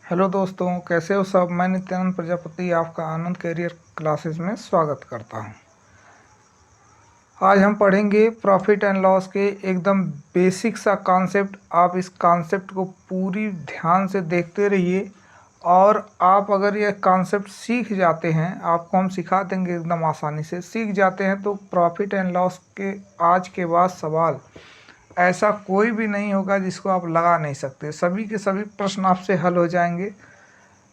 Hello दोस्तों, कैसे हो सब। मैं नित्यानंद प्रजापति आपका आनंद कैरियर क्लासेस में स्वागत करता हूं। आज हम पढ़ेंगे प्रॉफिट एंड लॉस के एकदम बेसिक सा कॉन्सेप्ट। आप इस कॉन्सेप्ट को पूरी ध्यान से देखते रहिए और आप अगर ये कॉन्सेप्ट सीख जाते हैं, आपको हम सिखा देंगे एकदम आसानी से सीख जाते हैं, तो प्रॉफिट एंड लॉस के आज के बाद सवाल ऐसा कोई भी नहीं होगा जिसको आप लगा नहीं सकते। सभी के सभी प्रश्न आपसे हल हो जाएंगे।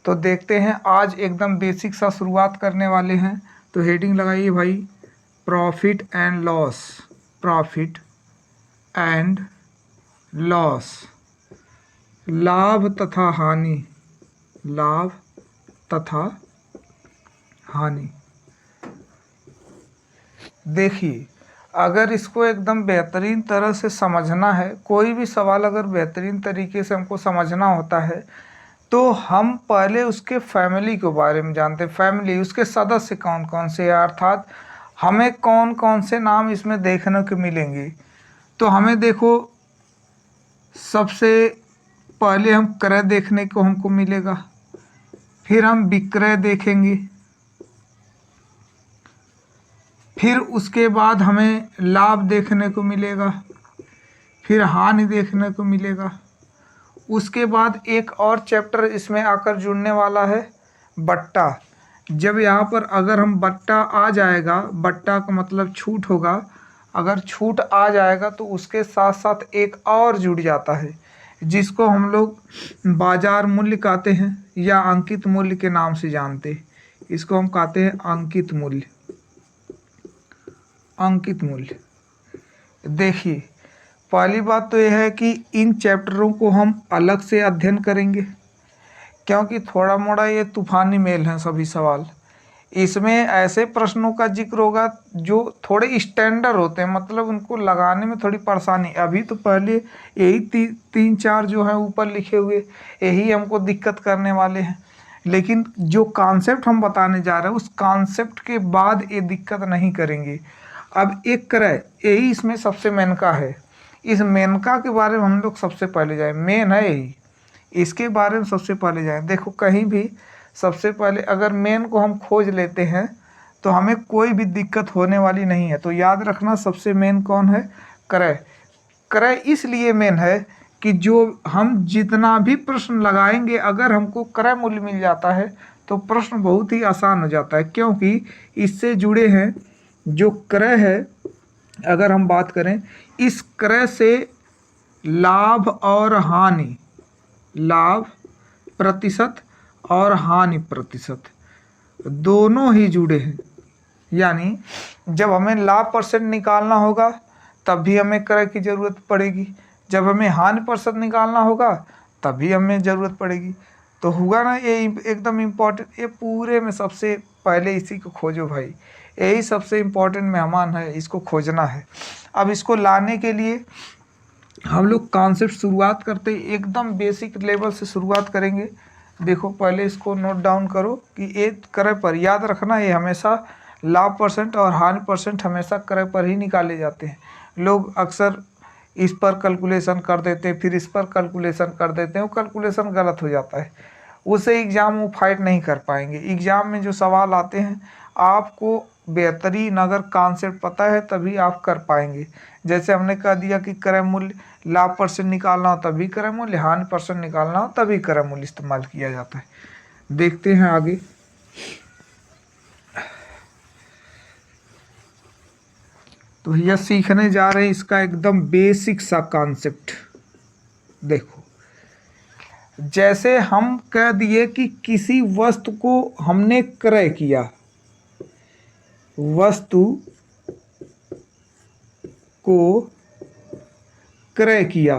तो देखते हैं, आज एकदम बेसिक सा शुरुआत करने वाले हैं। तो हेडिंग लगाइए भाई, profit and loss. Profit and loss, लाभ तथा हानि। लाभ तथा हानि। देखिए, अगर इसको एकदम बेहतरीन तरह से समझना है, कोई भी सवाल अगर बेहतरीन तरीके से हमको समझना होता है, तो हम पहले उसके फैमिली के बारे में जानते हैं। फैमिली, उसके सदस्य कौन कौन से हैं, अर्थात हमें कौन कौन से नाम इसमें देखने को मिलेंगे। तो हमें देखो, सबसे पहले हम क्रय देखने को हमको मिलेगा, फिर हम विक्रय देखेंगे, फिर उसके बाद हमें लाभ देखने को मिलेगा, फिर हानि देखने को मिलेगा। उसके बाद एक और चैप्टर इसमें आकर जुड़ने वाला है, बट्टा। जब यहाँ पर अगर हम बट्टा आ जाएगा, बट्टा का मतलब छूट होगा, अगर छूट आ जाएगा तो उसके साथ साथ एक और जुड़ जाता है जिसको हम लोग बाजार मूल्य कहते हैं या अंकित मूल्य के नाम से जानते हैं। इसको हम कहते हैं अंकित मूल्य। अंकित मूल्य। देखिए, पहली बात तो यह है कि इन चैप्टरों को हम अलग से अध्ययन करेंगे, क्योंकि थोड़ा मोड़ा ये तूफानी मेल हैं सभी सवाल। इसमें ऐसे प्रश्नों का जिक्र होगा जो थोड़े स्टैंडर्ड होते हैं, मतलब उनको लगाने में थोड़ी परेशानी। अभी तो पहले यही तीन चार जो है ऊपर लिखे हुए, यही हमको दिक्कत करने वाले हैं। लेकिन जो कॉन्सेप्ट हम बताने जा रहे हैं, उस कॉन्सेप्ट के बाद ये दिक्कत नहीं करेंगे। अब एक क्रय, यही इसमें सबसे मेनका है। इस मेनका के बारे में हम लोग सबसे पहले जाए, मेन है यही, इसके बारे में सबसे पहले जाए। देखो, कहीं भी सबसे पहले अगर मेन को हम खोज लेते हैं तो हमें कोई भी दिक्कत होने वाली नहीं है। तो याद रखना, सबसे मेन कौन है? क्रय। क्रय इसलिए मेन है कि जो हम जितना भी प्रश्न लगाएंगे, अगर हमको क्रय मूल्य मिल जाता है तो प्रश्न बहुत ही आसान हो जाता है, क्योंकि इससे जुड़े हैं जो क्रय है। अगर हम बात करें, इस क्रय से लाभ और हानि, लाभ प्रतिशत और हानि प्रतिशत दोनों ही जुड़े हैं। यानी जब हमें लाभ परसेंट निकालना होगा तब भी हमें क्रय की ज़रूरत पड़ेगी, जब हमें हानि परसेंट निकालना होगा तब भी हमें ज़रूरत पड़ेगी। तो हुआ ना, ये एकदम इम्पोर्टेंट। ये पूरे में सबसे पहले इसी को खोजो भाई, यही सबसे इम्पोर्टेंट मेहमान है, इसको खोजना है। अब इसको लाने के लिए हम लोग कॉन्सेप्ट शुरुआत करते ही एकदम बेसिक लेवल से शुरुआत करेंगे। देखो, पहले इसको नोट डाउन करो कि ये क्रय पर, याद रखना, ये हमेशा लाभ परसेंट और हानि परसेंट हमेशा क्रय पर ही निकाले जाते हैं। लोग अक्सर इस पर कैलकुलेशन कर देते हैं, फिर इस पर कैलकुलेशन कर देते हैं, वो कैलकुलेशन गलत हो जाता है, उसे एग्ज़ाम वो फाइट नहीं कर पाएंगे। एग्ज़ाम में जो सवाल आते हैं, आपको बेहतरीन अगर कॉन्सेप्ट पता है तभी आप कर पाएंगे। जैसे हमने कह दिया कि क्रय मूल्य, लाभ परसेंट निकालना हो तभी क्रय मूल्य, हानि परसेंट निकालना हो तभी क्रय मूल्य इस्तेमाल किया जाता है। देखते हैं आगे। तो भैया सीखने जा रहे हैं इसका एकदम बेसिक सा कॉन्सेप्ट। देखो, जैसे हम कह दिए कि किसी वस्तु को हमने क्रय किया, वस्तु को क्रय किया।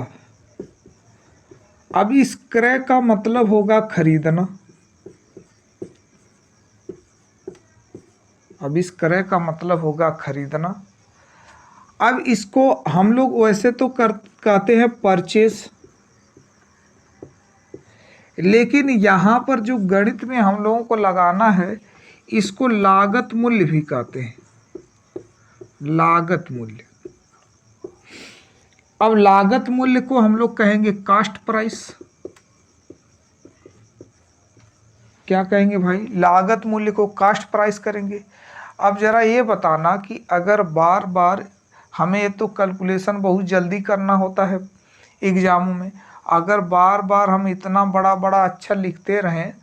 अब इस क्रय का मतलब होगा खरीदना। अब इस क्रय का मतलब होगा खरीदना। अब इसको हम लोग वैसे तो कहते हैं परचेस, लेकिन यहाँ पर जो गणित में हम लोगों को लगाना है, इसको लागत मूल्य भी कहते हैं, लागत मूल्य। अब लागत मूल्य को हम लोग कहेंगे कास्ट प्राइस। क्या कहेंगे भाई, लागत मूल्य को कास्ट प्राइस करेंगे। अब जरा ये बताना कि अगर बार बार हमें ये तो कैलकुलेशन बहुत जल्दी करना होता है एग्जामों में, अगर बार बार हम इतना बड़ा बड़ा अक्षर लिखते रहें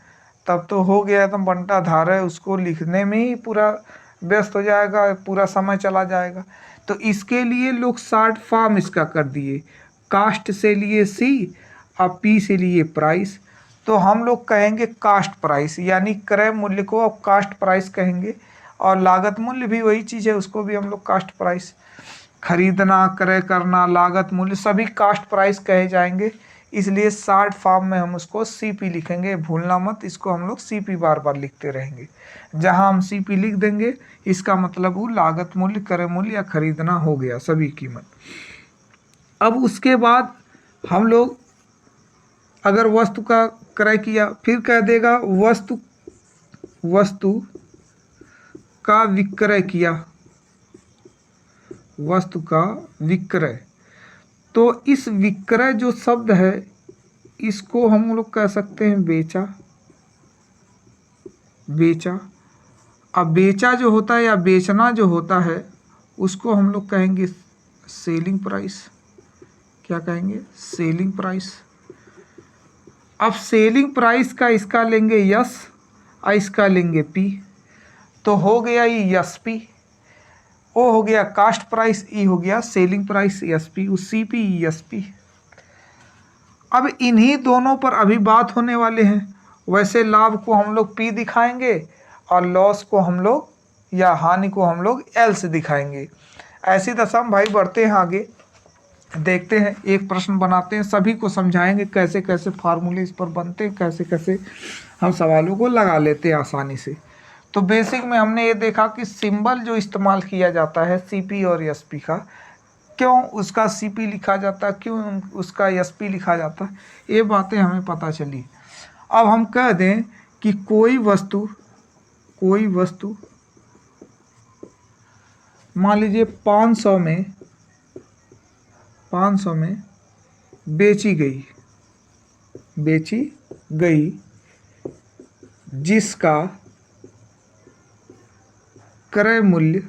तब तो हो गया एकदम बंटा धार है, उसको लिखने में ही पूरा व्यस्त हो जाएगा, पूरा समय चला जाएगा। तो इसके लिए लोग शॉर्ट फॉर्म इसका कर दिए, कास्ट से लिए सी और पी से लिए प्राइस। तो हम लोग कहेंगे कास्ट प्राइस, यानी क्रय मूल्य को अब कास्ट प्राइस कहेंगे, और लागत मूल्य भी वही चीज़ है, उसको भी हम लोग कास्ट प्राइस। खरीदना, क्रय करना, लागत मूल्य सभी कास्ट प्राइस कहे जाएंगे, इसलिए शॉर्ट फॉर्म में हम उसको सीपी लिखेंगे। भूलना मत, इसको हम लोग सीपी बार बार लिखते रहेंगे। जहां हम सीपी लिख देंगे इसका मतलब वो लागत मूल्य, क्रय मूल्य या खरीदना हो गया सभी कीमत। अब उसके बाद हम लोग अगर वस्तु का क्रय किया, फिर कह देगा वस्तु का विक्रय किया, वस्तु का विक्रय। तो इस विक्रय जो शब्द है इसको हम लोग कह सकते हैं बेचा। बेचा, अब बेचा जो होता है या बेचना जो होता है उसको हम लोग कहेंगे सेलिंग प्राइस। क्या कहेंगे, सेलिंग प्राइस। अब सेलिंग प्राइस का इसका लेंगे यस और इसका लेंगे पी, तो हो गया ये यस पी। ओ हो गया कास्ट प्राइस, ई हो गया selling price S P, C P S P. अब इन्हीं दोनों पर अभी बात होने वाले हैं। वैसे लाभ को हम लोग पी दिखाएंगे और लॉस को हम लोग या हानि को हम लोग एल से दिखाएंगे। ऐसी दशा में भाई बढ़ते हैं आगे, देखते हैं एक प्रश्न बनाते हैं, सभी को समझाएंगे कैसे कैसे फार्मूले इस पर बनते हैं, कैसे कैसे हम सवालों को लगा लेते हैं आसानी से। तो बेसिक में हमने ये देखा कि सिंबल जो इस्तेमाल किया जाता है सीपी और एसपी का, क्यों उसका सीपी लिखा जाता है, क्यों उसका एसपी लिखा जाता है, ये बातें हमें पता चली। अब हम कह दें कि कोई वस्तु मान लीजिए 500 में बेची गई जिसका क्रय मूल्य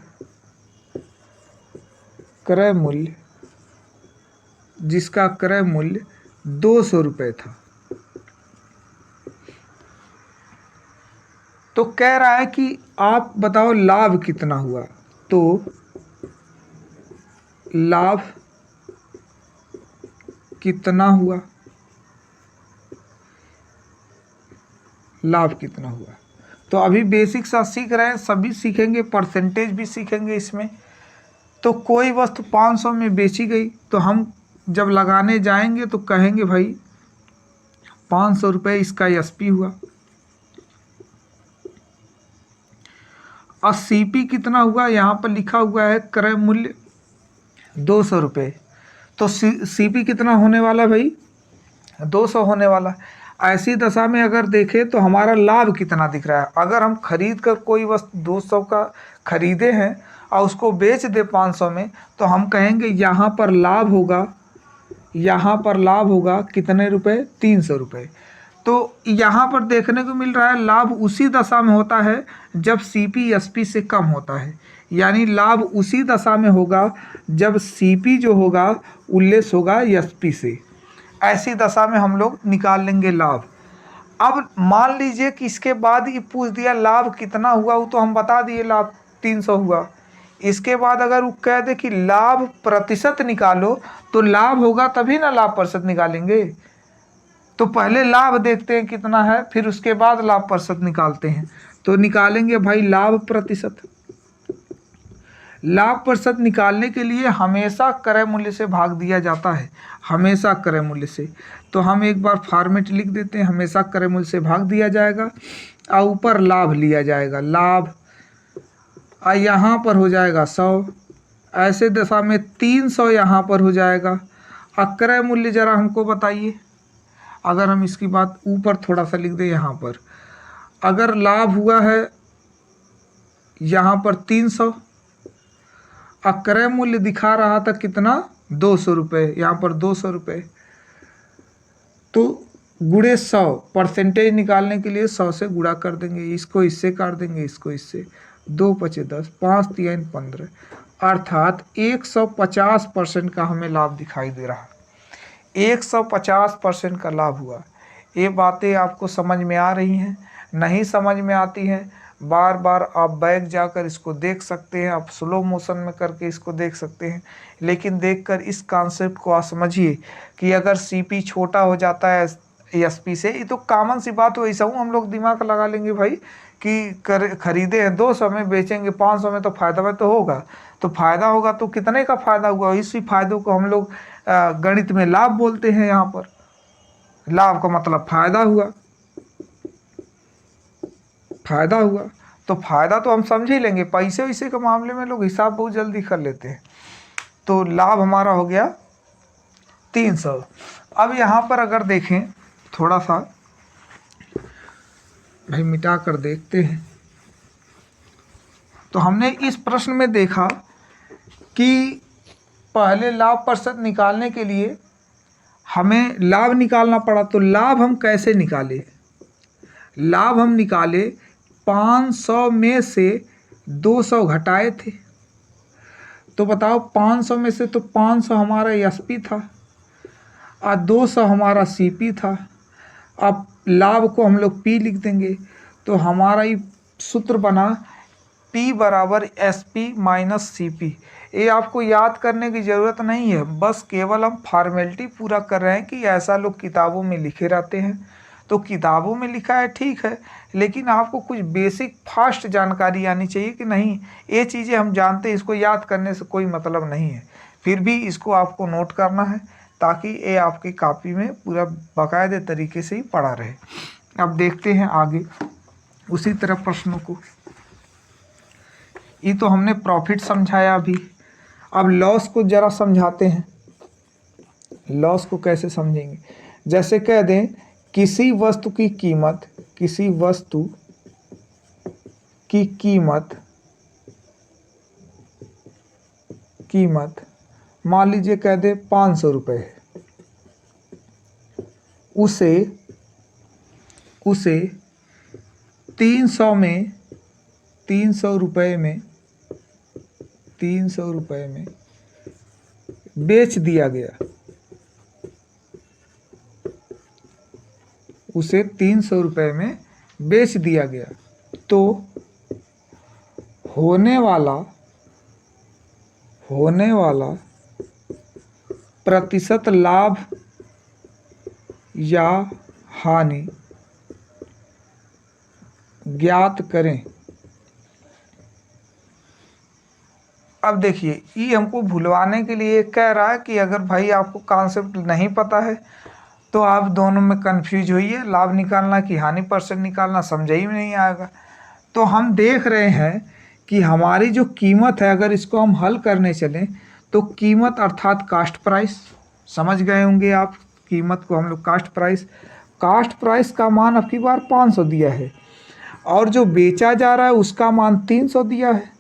जिसका क्रय मूल्य 200 रुपये था। तो कह रहा है कि आप बताओ लाभ कितना हुआ। तो लाभ कितना हुआ, लाभ कितना हुआ। तो अभी बेसिक सा सीख रहे हैं, सभी सीखेंगे, परसेंटेज भी सीखेंगे इसमें। तो कोई वस्तु 500 में बेची गई, तो हम जब लगाने जाएंगे तो कहेंगे भाई 500 रुपये इसका एसपी हुआ। और सीपी कितना हुआ, यहाँ पर लिखा हुआ है क्रय मूल्य 200 रुपये। तो सीपी कितना होने वाला भाई, 200 होने वाला। ऐसी दशा में अगर देखें तो हमारा लाभ कितना दिख रहा है। अगर हम खरीद कर कोई वस्तु 200 का खरीदे हैं और उसको बेच दे 500 में, तो हम कहेंगे यहाँ पर लाभ होगा कितने रुपए, 300 रुपये। तो यहाँ पर देखने को मिल रहा है लाभ उसी दशा में होता है जब सीपी एसपी से कम होता है, यानी लाभ उसी दशा में होगा जब सीपी जो होगा उल्लेस होगा एसपी से। ऐसी दशा में हम लोग निकाल लेंगे लाभ। अब मान लीजिए कि इसके बाद ही पूछ दिया लाभ कितना हुआ, वो तो हम बता दिए लाभ 300 हुआ। इसके बाद अगर वो कह दे कि लाभ प्रतिशत निकालो, तो लाभ होगा तभी ना लाभ प्रतिशत निकालेंगे। तो पहले लाभ देखते हैं कितना है, फिर उसके बाद लाभ प्रतिशत निकालते हैं। तो निकालेंगे भाई लाभ प्रतिशत। लाभ प्रतिशत निकालने के लिए हमेशा क्रय मूल्य से भाग दिया जाता है, हमेशा क्रय मूल्य से। तो हम एक बार फॉर्मेट लिख देते हैं, हमेशा क्रय मूल्य से भाग दिया जाएगा और ऊपर लाभ लिया जाएगा, लाभ और यहाँ पर हो जाएगा 100। ऐसे दशा में 300 यहाँ पर हो जाएगा। और क्रय मूल्य जरा हमको बताइए, अगर हम इसकी बात ऊपर थोड़ा सा लिख दें, यहाँ पर अगर लाभ हुआ है यहाँ पर 300, क्रय मूल्य दिखा रहा था कितना, 200 रुपये, यहाँ पर 200 रुपये। तो गुणे 100, परसेंटेज निकालने के लिए 100 से गुणा कर देंगे, इसको इससे काट देंगे, इसको इससे, 2 पचे 10, 5 3 15, अर्थात 150% का हमें लाभ दिखाई दे रहा है। 150% का लाभ हुआ। ये बातें आपको समझ में आ रही हैं? नहीं समझ में आती हैं, बार बार आप बैक जाकर इसको देख सकते हैं, आप स्लो मोशन में करके इसको देख सकते हैं, लेकिन देखकर इस कॉन्सेप्ट को आप समझिए कि अगर सीपी छोटा हो जाता है एसपी से, ये तो कॉमन सी बात हो, ऐसा हम लोग दिमाग लगा लेंगे भाई कि खरीदे हैं 200 में, बेचेंगे 500 में, तो फायदा में तो होगा। तो फायदा होगा तो कितने का फायदा हुआ, इसी फायदों को हम लोग गणित में लाभ बोलते हैं। यहाँ पर लाभ का मतलब फायदा हुआ, फायदा हुआ तो फायदा तो हम समझ ही लेंगे। पैसे वैसे के मामले में लोग हिसाब बहुत जल्दी कर लेते हैं। तो लाभ हमारा हो गया 300। अब यहाँ पर अगर देखें, थोड़ा सा भाई मिटा कर देखते हैं, तो हमने इस प्रश्न में देखा कि पहले लाभ प्रतिशत निकालने के लिए हमें लाभ निकालना पड़ा। तो लाभ हम कैसे निकाले? लाभ हम निकाले 500 में से 200 घटाए थे। तो बताओ 500 में से तो 500 हमारा एसपी था और 200 हमारा सीपी था। अब लाभ को हम लोग पी लिख देंगे, तो हमारा ये सूत्र बना P बराबर SP माइनस CP। ये आपको याद करने की ज़रूरत नहीं है, बस केवल हम फॉर्मेलिटी पूरा कर रहे हैं कि ऐसा लोग किताबों में लिखे रहते हैं। तो किताबों में लिखा है ठीक है, लेकिन आपको कुछ बेसिक फास्ट जानकारी आनी चाहिए कि नहीं ये चीज़ें हम जानते हैं, इसको याद करने से कोई मतलब नहीं है। फिर भी इसको आपको नोट करना है ताकि ये आपकी कॉपी में पूरा बाकायदे तरीके से ही पढ़ा रहे। अब देखते हैं आगे उसी तरह प्रश्नों को। ये तो हमने प्रॉफिट समझाया अभी। अब लॉस को ज़रा समझाते हैं। लॉस को कैसे समझेंगे? जैसे कह दें किसी वस्तु की कीमत, किसी वस्तु की कीमत मान लीजिए कह दे 500 रुपये है, उसे 300 रुपये में बेच दिया गया। उसे 300 रुपये में बेच दिया गया, तो होने वाला प्रतिशत लाभ या हानि ज्ञात करें। अब देखिए ये हमको भुलवाने के लिए कह रहा है कि अगर भाई आपको कॉन्सेप्ट नहीं पता है तो आप दोनों में कंफ्यूज होइए, लाभ निकालना कि हानि परसेंट निकालना समझ ही में नहीं आएगा। तो हम देख रहे हैं कि हमारी जो कीमत है, अगर इसको हम हल करने चलें तो कीमत अर्थात कास्ट प्राइस, समझ गए होंगे आप, कीमत को हम लोग कास्ट प्राइस का मान अब की बार 500 दिया है और जो बेचा जा रहा है उसका मान 300 दिया है।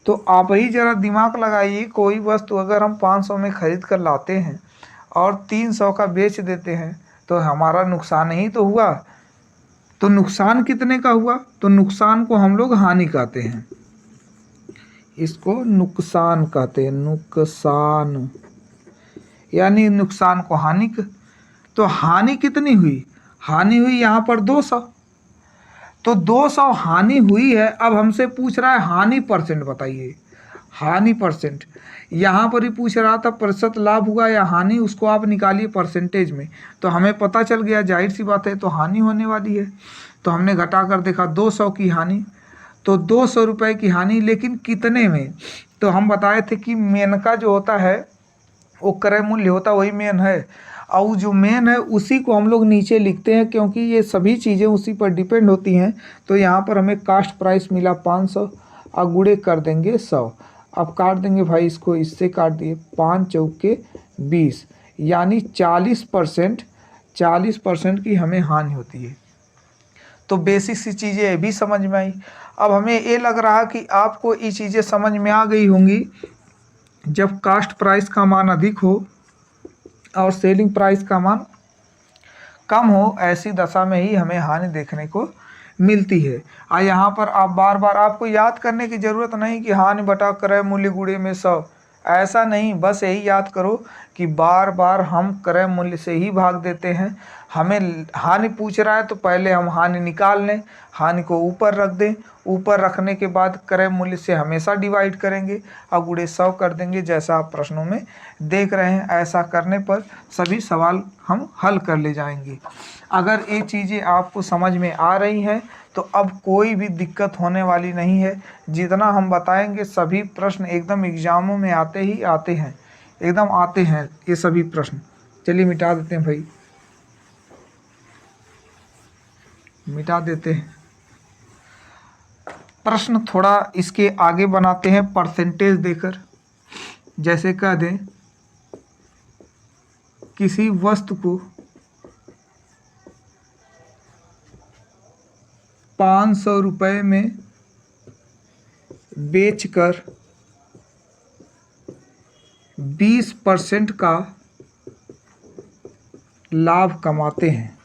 तो आप ही ज़रा दिमाग लगाइए, कोई वस्तु अगर हम 500 में ख़रीद कर लाते हैं और 300 का बेच देते हैं तो हमारा नुकसान ही तो हुआ। तो नुकसान कितने का हुआ? तो नुकसान को हम लोग हानि कहते हैं, इसको नुकसान कहते हैं, नुकसान यानी नुकसान को हानि। तो हानि कितनी हुई? हानि हुई यहाँ पर 200। तो 200 हानि हुई है। अब हमसे पूछ रहा है हानि परसेंट बताइए। हानि परसेंट यहाँ पर ही पूछ रहा था, प्रतिशत लाभ हुआ या हानि, उसको आप निकालिए परसेंटेज में। तो हमें पता चल गया, जाहिर सी बात है तो हानि होने वाली है। तो हमने घटा कर देखा 200 की हानि, तो 200 रुपये की हानि, लेकिन कितने में? तो हम बताए थे कि मेन का जो होता है वो क्रय मूल्य होता, वही मेन है, और जो मेन है उसी को हम लोग नीचे लिखते हैं क्योंकि ये सभी चीज़ें उसी पर डिपेंड होती हैं। तो यहाँ पर हमें कास्ट प्राइस मिला 500 और गुणे कर देंगे 100। अब काट देंगे भाई, इसको इससे काट दिए, 5 चौके 20, यानी 40% की हमें हानि होती है। तो बेसिक सी चीज़ें ये भी समझ में आई। अब हमें ये लग रहा कि आपको ये चीज़ें समझ में आ गई होंगी। जब कास्ट प्राइस का मान अधिक हो और सेलिंग प्राइस का मान कम हो, ऐसी दशा में ही हमें हानि देखने को मिलती है। और यहाँ पर आप बार बार आपको याद करने की ज़रूरत नहीं कि हानि बटा क्रय मूल्य गुणे में 100, ऐसा नहीं, बस यही याद करो कि बार बार हम क्रय मूल्य से ही भाग देते हैं। हमें हानि पूछ रहा है तो पहले हम हानि निकाल लें, हानि को ऊपर रख दें, ऊपर रखने के बाद क्रय मूल्य से हमेशा डिवाइड करेंगे और गुणे 100 कर देंगे, जैसा आप प्रश्नों में देख रहे हैं। ऐसा करने पर सभी सवाल हम हल कर ले जाएंगे। अगर ये चीज़ें आपको समझ में आ रही हैं तो अब कोई भी दिक्कत होने वाली नहीं है। जितना हम बताएंगे सभी प्रश्न एकदम एग्जामों में आते ही आते हैं, एकदम आते हैं ये सभी प्रश्न। चलिए मिटा देते हैं भाई, मिटा देते हैं। प्रश्न थोड़ा इसके आगे बनाते हैं परसेंटेज देकर। जैसे कह दें किसी वस्तु को 500 रुपये में बेचकर 20% का लाभ कमाते हैं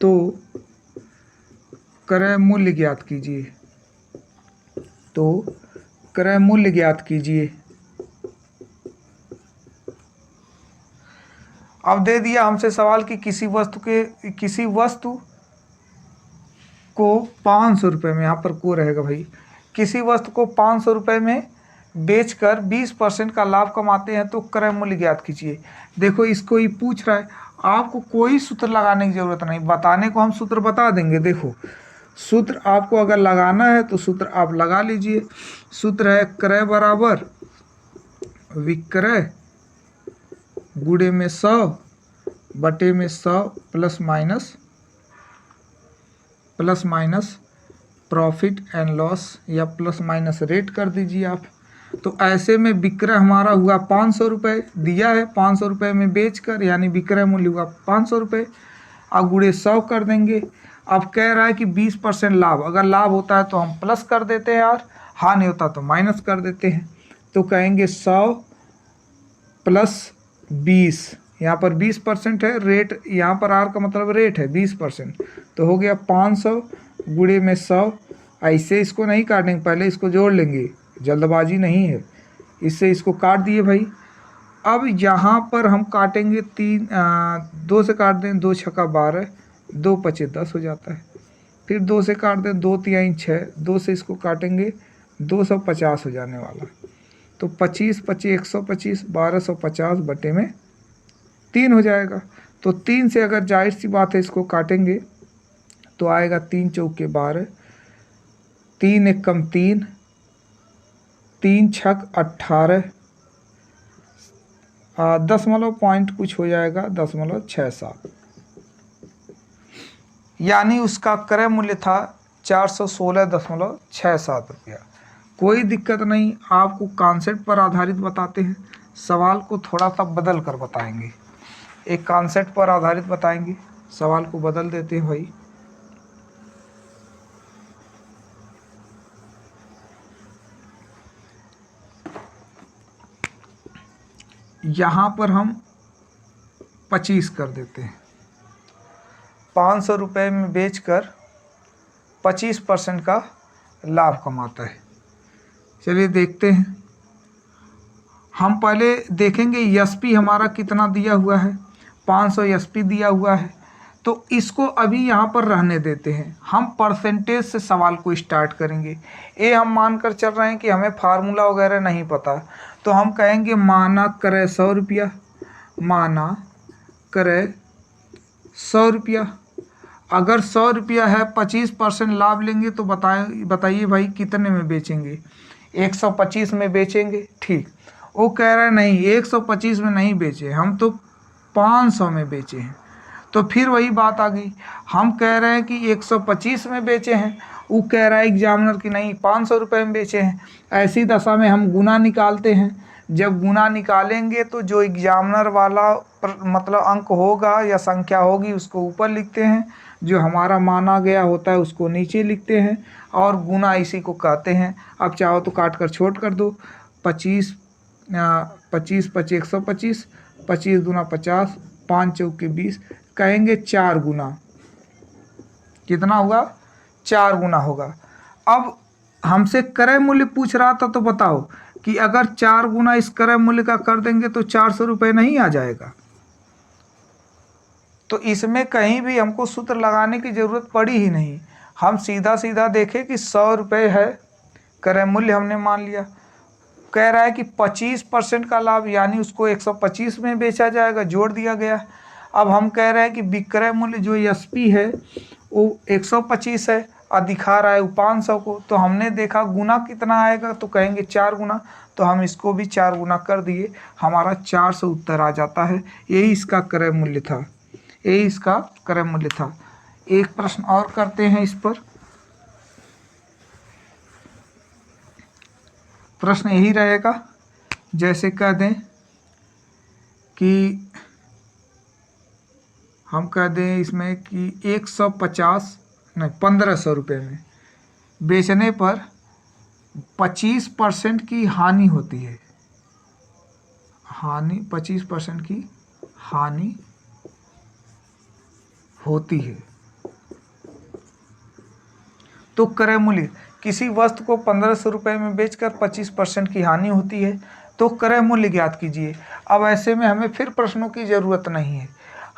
तो क्रय मूल्य ज्ञात कीजिए। अब दे दिया हमसे सवाल कि किसी वस्तु को 500 रुपये में, यहाँ पर को रहेगा भाई, किसी वस्तु को 500 रुपये में बेचकर 20% का लाभ कमाते हैं तो क्रय मूल्य ज्ञात कीजिए। देखो इसको ही पूछ रहा है, आपको कोई सूत्र लगाने की ज़रूरत नहीं, बताने को हम सूत्र बता देंगे। देखो सूत्र आपको अगर लगाना है तो सूत्र आप लगा लीजिए। सूत्र है क्रय बराबर विक्रय गुणे में 100 बटे में 100 plus minus profit and loss, या प्लस माइनस रेट कर दीजिए आप। तो ऐसे में विक्रय हमारा हुआ 500 रुपये, दिया है 500 रुपये में बेचकर, यानी विक्रय मूल्य हुआ 500 रुपये। अब गुणे 100 कर देंगे। अब कह रहा है कि 20% लाभ, अगर लाभ होता है तो हम प्लस कर देते हैं और हानि होता तो माइनस कर देते हैं। तो कहेंगे 100 प्लस 20, यहाँ पर 20% है, रेट यहाँ पर आर का मतलब रेट है 20%, तो हो गया 500 गुणे में 100। ऐसे इसको नहीं काटेंगे, पहले इसको जोड़ लेंगे, जल्दबाजी नहीं है, इससे इसको काट दिए भाई। अब यहाँ पर हम काटेंगे 2 से काट दें, 2 छक्का 12, 2 पचे 10 हो जाता है। फिर 2 से काट दें, 2 तिहाई 6, 2 से इसको काटेंगे 250 हो जाने वाला। तो 25 पचे 125, 1250 बटे में 3 हो जाएगा। तो 3 से अगर जाहिर सी बात है इसको काटेंगे तो आएगा 3 चौके 12, 3 एकम 3, 3 छक 18, दशमलव पॉइंट कुछ हो जाएगा 0.67, यानी उसका क्रय मूल्य था 416.67 रुपया। कोई दिक्कत नहीं, आपको कॉन्सेप्ट पर आधारित बताते हैं, सवाल को थोड़ा सा बदल कर बताएंगे। एक कॉन्सेप्ट पर आधारित बताएंगे, सवाल को बदल देते हैं भाई। यहाँ पर हम 25 कर देते हैं। 500 रुपये में बेचकर 25% का लाभ कमाता है। चलिए देखते हैं। हम पहले देखेंगे एसपी हमारा कितना दिया हुआ है, 500 एसपी दिया हुआ है, तो इसको अभी यहाँ पर रहने देते हैं। हम परसेंटेज से सवाल को स्टार्ट करेंगे। ये हम मानकर चल रहे हैं कि हमें फार्मूला वगैरह नहीं पता, तो हम कहेंगे माना क्रय 100 रुपया, माना क्रय 100 रुपया। अगर 100 रुपया है, 25% लाभ लेंगे तो बताइए भाई कितने में बेचेंगे? 125 में बेचेंगे। ठीक, वो कह रहा है नहीं 125 में नहीं बेचे, हम तो 500 में बेचे हैं। तो फिर वही बात आ गई, हम कह रहे हैं कि 125 में बेचे हैं, वो कह रहा है एग्जामिनर कि नहीं 500 रुपये में बेचे हैं। ऐसी दशा में हम गुना निकालते हैं। जब गुना निकालेंगे तो जो एग्जामिनर वाला मतलब अंक होगा या संख्या होगी उसको ऊपर लिखते हैं, जो हमारा माना गया होता है उसको नीचे लिखते हैं, और गुना इसी को कहते हैं। अब चाहो तो काट कर छोड़ कर दो, 25 पचे 125, 25 दूना 50, 5 चौके 20, कहेंगे 4 गुना। कितना होगा? 4 गुना होगा। अब हमसे क्रय मूल्य पूछ रहा था, तो बताओ कि अगर 4 गुना इस क्रय मूल्य का कर देंगे तो 400 रुपये नहीं आ जाएगा? तो इसमें कहीं भी हमको सूत्र लगाने की जरूरत पड़ी ही नहीं। हम सीधा सीधा देखें कि 100 रुपये है क्रय मूल्य, हमने मान लिया। कह रहा है कि 25% का लाभ, यानी उसको 125 में बेचा जाएगा, जोड़ दिया गया। अब हम कह रहे हैं कि विक्रय मूल्य जो एसपी है वो 125 है और दिखा रहा है वो 500 को। तो हमने देखा गुना कितना आएगा, तो कहेंगे 4 गुना। तो हम इसको भी 4 गुना कर दिए, हमारा 400 उत्तर आ जाता है। यही इसका क्रय मूल्य था, यही इसका क्रय मूल्य था। एक प्रश्न और करते हैं इस पर। प्रश्न यही रहेगा, जैसे कह दें कि हम कह दें इसमें कि 1500 रुपये में बेचने पर 25% की हानि होती है। हानि 25% की हानि होती है। तो क्रय मूल्य, किसी वस्तु को 1500 रुपये में बेचकर 25% की हानि होती है, तो क्रय मूल्य ज्ञात कीजिए। अब ऐसे में हमें फिर प्रश्नों की ज़रूरत नहीं है,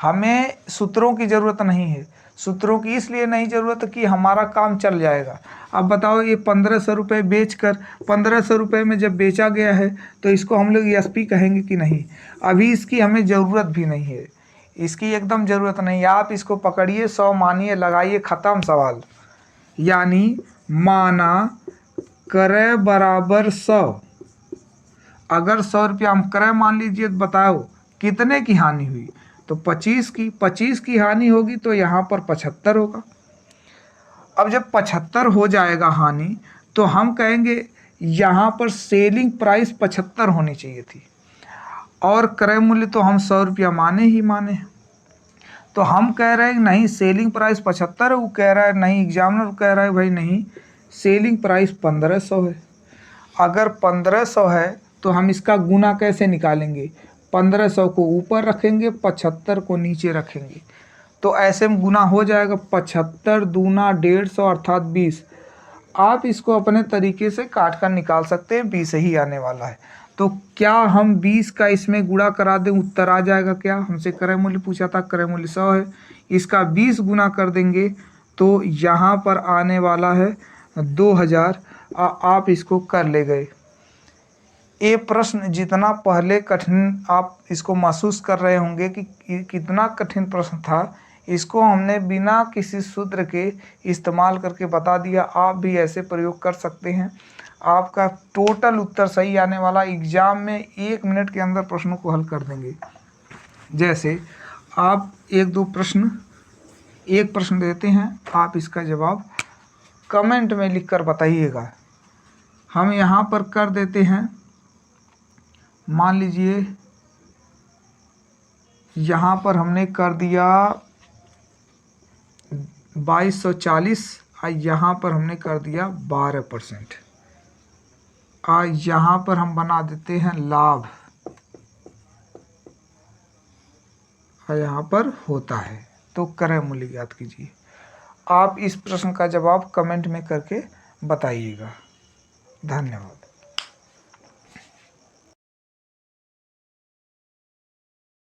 हमें सूत्रों की ज़रूरत नहीं है। सूत्रों की इसलिए नहीं ज़रूरत कि हमारा काम चल जाएगा। अब बताओ, ये 1500 रुपये बेच कर 1500 रुपये में जब बेचा गया है तो इसको हम लोग एसपी कहेंगे कि नहीं? अभी इसकी हमें ज़रूरत भी नहीं है, इसकी एकदम ज़रूरत नहीं है। आप इसको पकड़िए, 100 मानिए, लगाइए, ख़त्म सवाल। यानी माना क्रय बराबर 100, अगर 100 रुपया हम क्रय मान लीजिए, तो बताओ कितने की हानि हुई? तो 25 की हानि होगी, तो यहाँ पर 75 होगा। अब जब 75 हो जाएगा हानि, तो हम कहेंगे यहाँ पर सेलिंग प्राइस 75 होनी चाहिए थी, और क्रय मूल्य तो हम 100 रुपया माने ही माने। तो हम कह रहे हैं नहीं, सेलिंग प्राइस 75 है, वो कह रहा है नहीं, एग्जामिनर कह रहा है भाई नहीं, सेलिंग प्राइस 1500 है। अगर 1500 है तो हम इसका गुना कैसे निकालेंगे? 1500 को ऊपर रखेंगे, 75 को नीचे रखेंगे, तो ऐसे में गुना हो जाएगा। 75 दूना 150 अर्थात 20। आप इसको अपने तरीके से काट कर निकाल सकते हैं, 20 ही आने वाला है। तो क्या हम 20 का इसमें गुणा करा दें, उत्तर आ जाएगा क्या? हमसे क्रय मूल्य पूछा था, क्रय मूल्य 100 है, इसका 20 गुना कर देंगे तो यहाँ पर आने वाला है 2000। आप इसको कर ले गए। ये प्रश्न जितना पहले कठिन आप इसको महसूस कर रहे होंगे कि कितना कठिन प्रश्न था, इसको हमने बिना किसी सूत्र के इस्तेमाल करके बता दिया। आप भी ऐसे प्रयोग कर सकते हैं, आपका टोटल उत्तर सही आने वाला। एग्जाम में 1 मिनट के अंदर प्रश्नों को हल कर देंगे। जैसे आप एक प्रश्न देते हैं, आप इसका जवाब कमेंट में लिखकर बताइएगा। हम यहाँ पर कर देते हैं, मान लीजिए यहाँ पर हमने कर दिया 2240 और यहाँ पर हमने कर दिया 12%। और यहाँ पर हम बना देते हैं लाभ, और यहाँ पर होता है। तो क्रय मूल्य ज्ञात कीजिए। आप इस प्रश्न का जवाब कमेंट में करके बताइएगा। धन्यवाद।